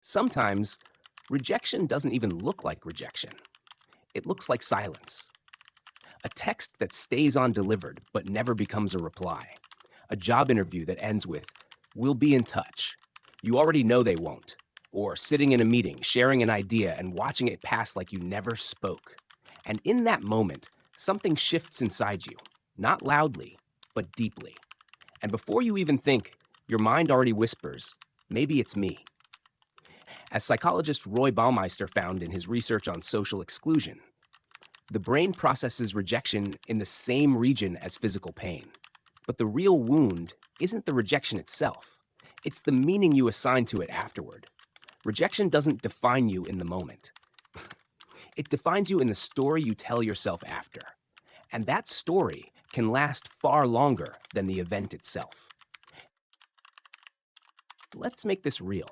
Sometimes, rejection doesn't even look like rejection. It looks like silence. A text that stays undelivered but never becomes a reply. A job interview that ends with, "We'll be in touch." You already know they won't. Or sitting in a meeting, sharing an idea, and watching it pass like you never spoke. And in that moment, something shifts inside you, not loudly, but deeply. And before you even think, your mind already whispers, maybe it's me. As psychologist Roy Baumeister found in his research on social exclusion, the brain processes rejection in the same region as physical pain. But the real wound isn't the rejection itself. It's the meaning you assign to it afterward. Rejection doesn't define you in the moment. It defines you in the story you tell yourself after. And that story can last far longer than the event itself. Let's make this real.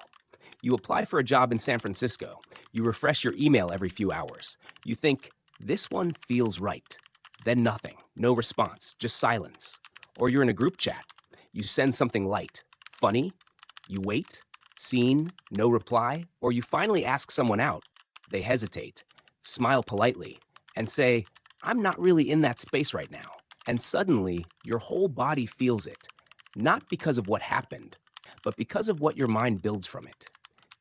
You apply for a job in San Francisco. You refresh your email every few hours. You think, this one feels right. Then nothing, no response, just silence. Or you're in a group chat. You send something light, funny. You wait, seen, no reply. Or you finally ask someone out. They hesitate, smile politely, and say, I'm not really in that space right now. And suddenly, your whole body feels it. Not because of what happened, but because of what your mind builds from it.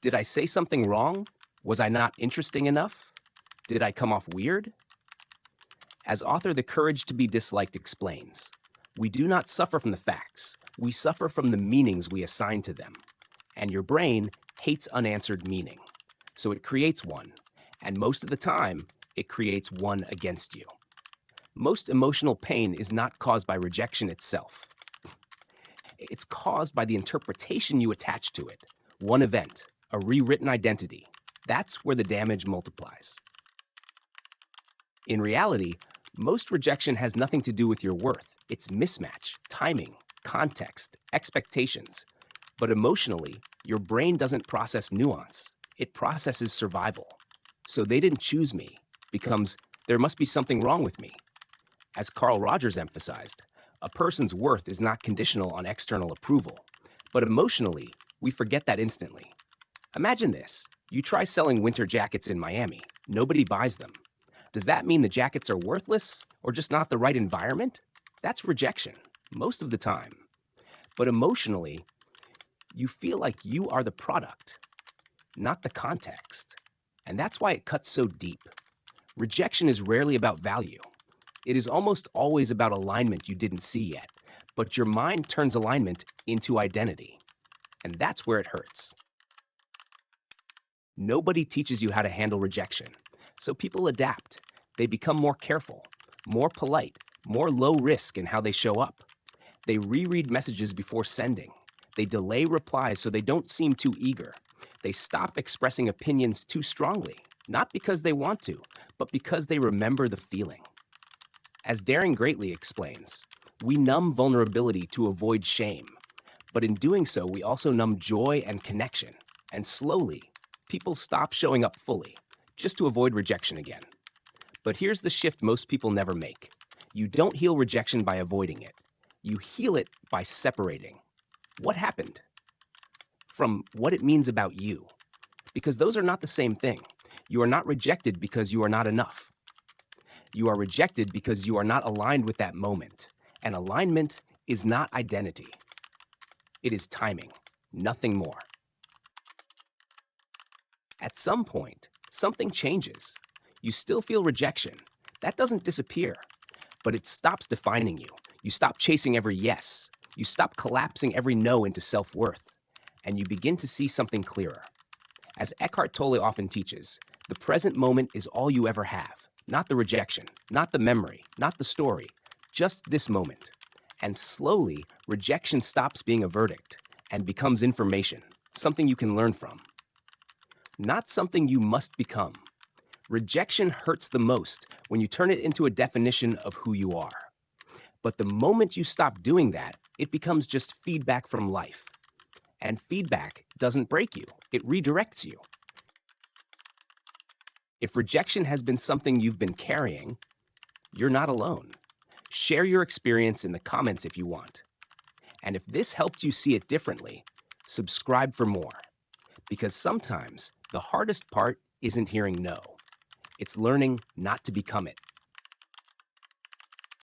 Did I say something wrong? Was I not interesting enough? Did I come off weird? As author The Courage to Be Disliked explains, we do not suffer from the facts. We suffer from the meanings we assign to them. And your brain hates unanswered meaning. So it creates one. And most of the time, it creates one against you. Most emotional pain is not caused by rejection itself. It's caused by the interpretation you attach to it. One event, a rewritten identity. That's where the damage multiplies. In reality, most rejection has nothing to do with your worth. It's mismatch, timing, context, expectations. But emotionally, your brain doesn't process nuance. It processes survival. So they didn't choose me becomes, there must be something wrong with me. As Carl Rogers emphasized, a person's worth is not conditional on external approval. But emotionally, we forget that instantly. Imagine this. You try selling winter jackets in Miami. Nobody buys them. Does that mean the jackets are worthless or just not the right environment? That's rejection, most of the time. But emotionally, you feel like you are the product, not the context. And that's why it cuts so deep. Rejection is rarely about value. It is almost always about alignment you didn't see yet, but your mind turns alignment into identity. And that's where it hurts. Nobody teaches you how to handle rejection, so people adapt. They become more careful, more polite, more low risk in how they show up. They reread messages before sending. They delay replies so they don't seem too eager. They stop expressing opinions too strongly, not because they want to, but because they remember the feeling. As Daring Greatly explains, we numb vulnerability to avoid shame. But in doing so, we also numb joy and connection. And slowly, people stop showing up fully, just to avoid rejection again. But here's the shift most people never make. You don't heal rejection by avoiding it. You heal it by separating. What happened? From what it means about you. Because those are not the same thing. You are not rejected because you are not enough. You are rejected because you are not aligned with that moment. And alignment is not identity. It is timing, nothing more. At some point, something changes. You still feel rejection. That doesn't disappear, but it stops defining you. You stop chasing every yes. You stop collapsing every no into self-worth, and you begin to see something clearer. As Eckhart Tolle often teaches, the present moment is all you ever have. Not the rejection, not the memory, not the story, just this moment. And slowly, rejection stops being a verdict and becomes information, something you can learn from. Not something you must become. Rejection hurts the most when you turn it into a definition of who you are. But the moment you stop doing that, it becomes just feedback from life. And feedback doesn't break you, it redirects you. If rejection has been something you've been carrying, you're not alone. Share your experience in the comments if you want. And if this helped you see it differently, subscribe for more. Because sometimes the hardest part isn't hearing no, it's learning not to become it.